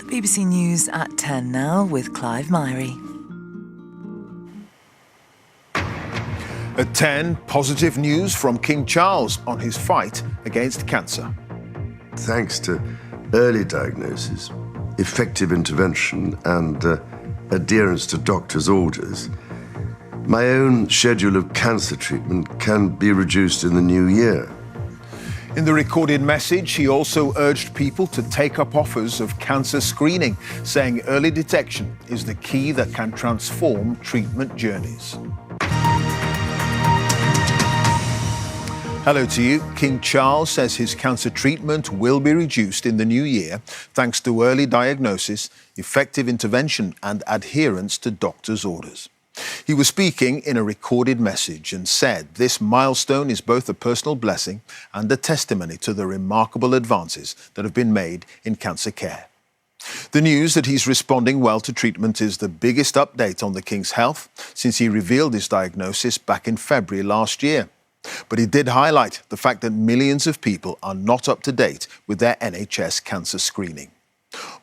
BBC News at 10 now with Clive Myrie. At 10, positive news from King Charles on his fight against cancer. Thanks to early diagnosis, effective intervention and adherence to doctors' orders, my own schedule of cancer treatment can be reduced in the new year. In the recorded message, he also urged people to take up offers of cancer screening, saying early detection is the key that can transform treatment journeys. Hello to you. King Charles says his cancer treatment will be reduced in the new year thanks to early diagnosis, effective intervention and adherence to doctors' orders. He was speaking in a recorded message and said this milestone is both a personal blessing and a testimony to the remarkable advances that have been made in cancer care. The news that he's responding well to treatment is the biggest update on the King's health since he revealed his diagnosis back in February last year. But he did highlight the fact that millions of people are not up to date with their NHS cancer screening.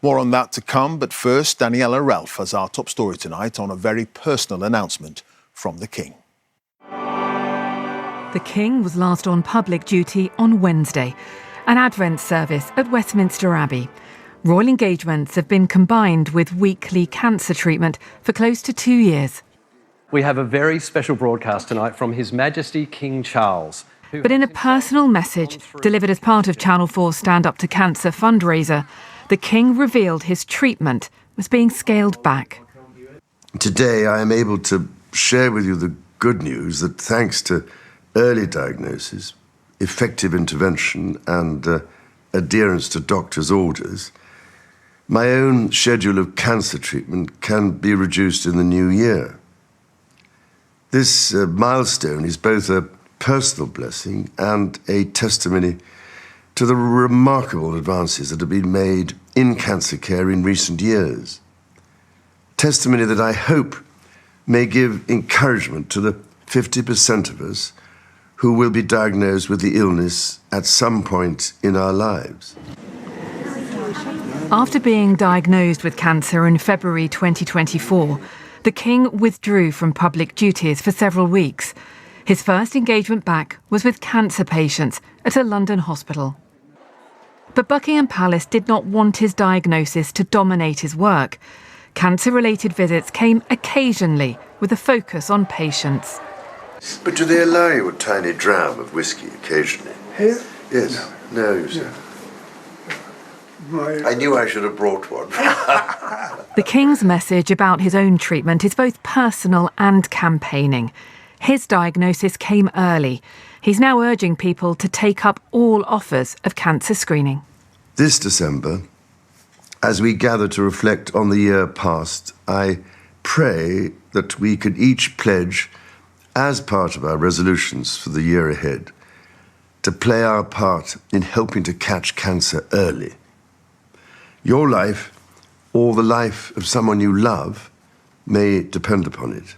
More on that to come, but first, Daniela Ralph has our top story tonight on a very personal announcement from the King. The King was last on public duty on Wednesday, an Advent service at Westminster Abbey. Royal engagements have been combined with weekly cancer treatment for close to 2 years. We have a very special broadcast tonight from His Majesty King Charles. But in a personal message delivered as part of Channel 4's Stand Up to Cancer fundraiser, the King revealed his treatment was being scaled back. Today, I am able to share with you the good news that thanks to early diagnosis, effective intervention and adherence to doctors' orders, my own schedule of cancer treatment can be reduced in the new year. This milestone is both a personal blessing and a testimony to the remarkable advances that have been made in cancer care in recent years. Testimony that I hope may give encouragement to the 50% of us who will be diagnosed with the illness at some point in our lives. After being diagnosed with cancer in February 2024, the King withdrew from public duties for several weeks. His first engagement back was with cancer patients at a London hospital. But Buckingham Palace did not want his diagnosis to dominate his work. Cancer-related visits came occasionally with a focus on patients. But do they allow you a tiny dram of whiskey occasionally? Here? Yes. No, you see. I knew I should have brought one. The King's message about his own treatment is both personal and campaigning. His diagnosis came early. He's now urging people to take up all offers of cancer screening. This December, as we gather to reflect on the year past, I pray that we could each pledge, as part of our resolutions for the year ahead, to play our part in helping to catch cancer early. Your life, or the life of someone you love, may depend upon it.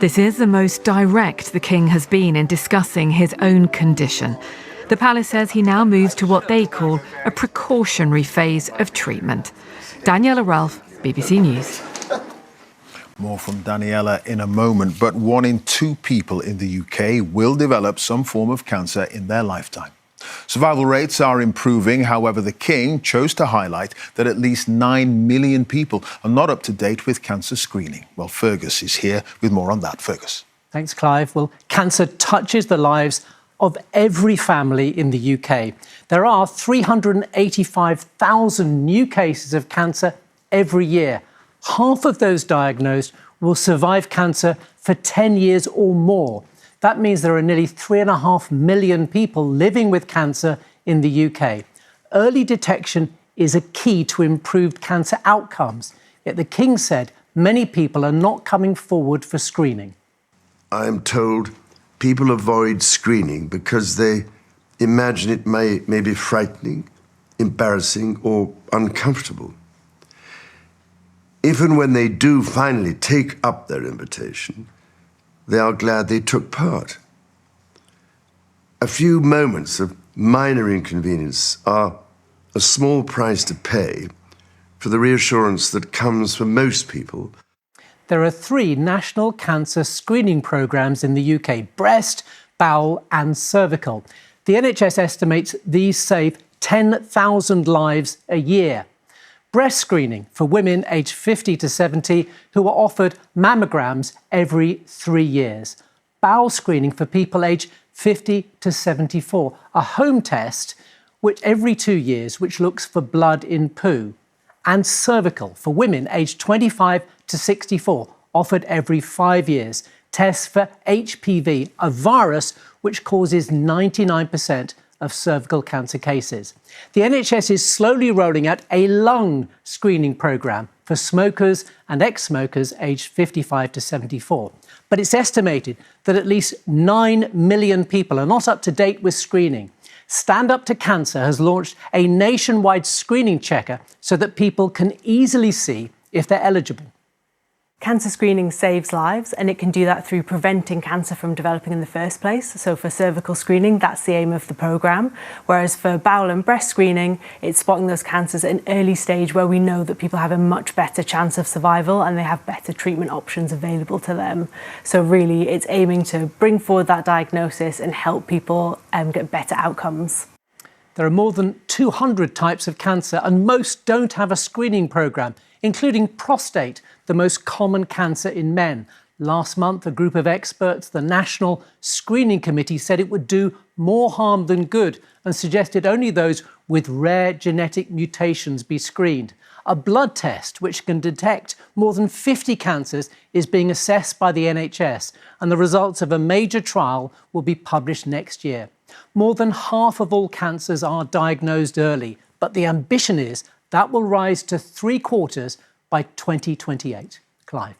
This is the most direct the King has been in discussing his own condition. The palace says he now moves to what they call a precautionary phase of treatment. Daniela Ralph, BBC News. More from Daniela in a moment, but 1 in 2 people in the UK will develop some form of cancer in their lifetime. Survival rates are improving. However, the King chose to highlight that at least 9 million people are not up to date with cancer screening. Well, Fergus is here with more on that. Fergus. Thanks, Clive. Well, cancer touches the lives of every family in the UK. There are 385,000 new cases of cancer every year. Half of those diagnosed will survive cancer for 10 years or more. That means there are nearly 3.5 million people living with cancer in the UK. Early detection is a key to improved cancer outcomes. Yet the King said many people are not coming forward for screening. I am told people avoid screening because they imagine it may be frightening, embarrassing, or uncomfortable. If and when they do finally take up their invitation, they are glad they took part. A few moments of minor inconvenience are a small price to pay for the reassurance that comes from most people. There are 3 national cancer screening programmes in the UK: breast, bowel and cervical. The NHS estimates these save 10,000 lives a year. Breast screening for women aged 50 to 70 who are offered mammograms every 3 years. Bowel screening for people aged 50 to 74, a home test which every 2 years which looks for blood in poo. And cervical for women aged 25 to 64, offered every 5 years. Tests for HPV, a virus which causes 99% of cervical cancer cases. The NHS is slowly rolling out a lung screening programme for smokers and ex-smokers aged 55 to 74. But it's estimated that at least 9 million people are not up to date with screening. Stand Up to Cancer has launched a nationwide screening checker so that people can easily see if they're eligible. Cancer screening saves lives, and it can do that through preventing cancer from developing in the first place. So for cervical screening, that's the aim of the programme. Whereas for bowel and breast screening, it's spotting those cancers at an early stage where we know that people have a much better chance of survival and they have better treatment options available to them. So really, it's aiming to bring forward that diagnosis and help people get better outcomes. There are more than 200 types of cancer, and most don't have a screening programme, including prostate, the most common cancer in men. Last month, a group of experts, the National Screening Committee, said it would do more harm than good and suggested only those with rare genetic mutations be screened. A blood test, which can detect more than 50 cancers, is being assessed by the NHS, and the results of a major trial will be published next year. More than half of all cancers are diagnosed early, but the ambition is that will rise to 3/4 by 2028. Clive.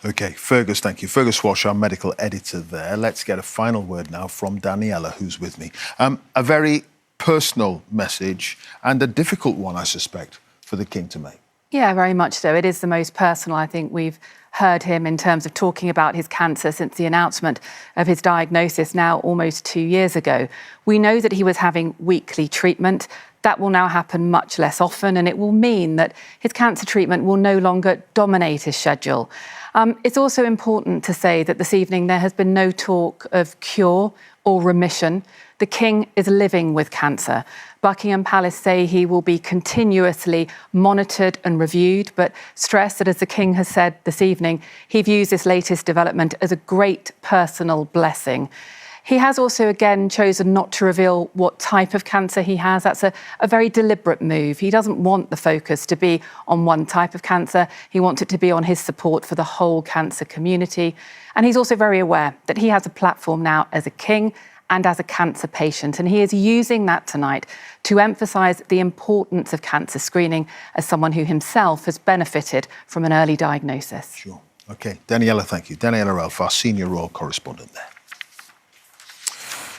OK, Fergus, thank you. Fergus Walsh, our medical editor there. Let's get a final word now from Daniela, who's with me. A very personal message and a difficult one, I suspect, for the King to make. Yeah, very much so. It is the most personal, I think, we've heard him in terms of talking about his cancer since the announcement of his diagnosis now almost 2 years ago. We know that he was having weekly treatment. That will now happen much less often, and it will mean that his cancer treatment will no longer dominate his schedule. It's also important to say that this evening there has been no talk of cure or remission. The King is living with cancer. Buckingham Palace say he will be continuously monitored and reviewed, but stress that, as the King has said this evening, he views this latest development as a great personal blessing. He has also, again, chosen not to reveal what type of cancer he has. That's a very deliberate move. He doesn't want the focus to be on one type of cancer. He wants it to be on his support for the whole cancer community. And he's also very aware that he has a platform now as a king and as a cancer patient. And he is using that tonight to emphasise the importance of cancer screening as someone who himself has benefited from an early diagnosis. Sure. OK, Daniela, thank you. Daniela Ralph, our senior royal correspondent there.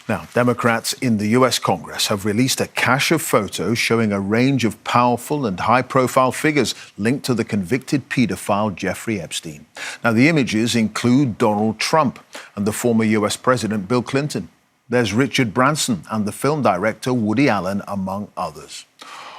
Now, Democrats in the US Congress have released a cache of photos showing a range of powerful and high-profile figures linked to the convicted paedophile Jeffrey Epstein. Now, the images include Donald Trump and the former US President Bill Clinton. There's Richard Branson and the film director Woody Allen, among others.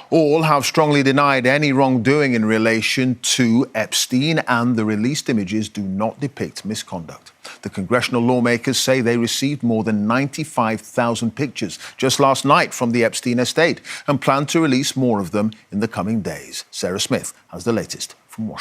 All have strongly denied any wrongdoing in relation to Epstein, and the released images do not depict misconduct. The congressional lawmakers say they received more than 95,000 pictures just last night from the Epstein estate and plan to release more of them in the coming days. Sarah Smith has the latest from Washington.